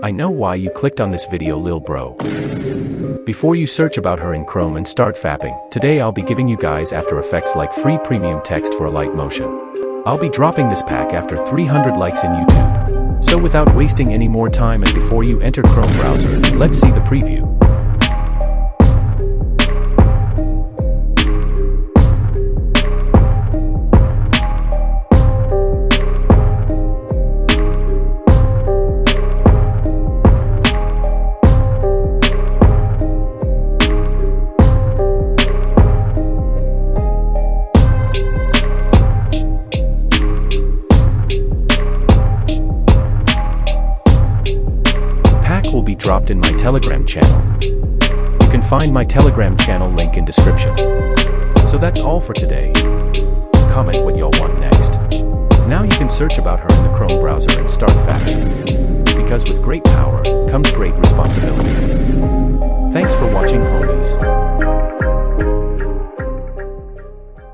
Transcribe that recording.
I know why you clicked on this video, lil bro. Before you search about her in Chrome and start fapping, today I'll be giving you guys After Effects like free premium text for Alight Motion. I'll be dropping this pack after 300 likes in YouTube. So without wasting any more time and before you enter Chrome browser, let's see the preview. Will be dropped in my Telegram channel. You can find my Telegram channel link in description. So that's all for today. Comment what y'all want next. Now you can search about her in the Chrome browser and start fapping. Because with great power comes great responsibility. Thanks for watching, homies.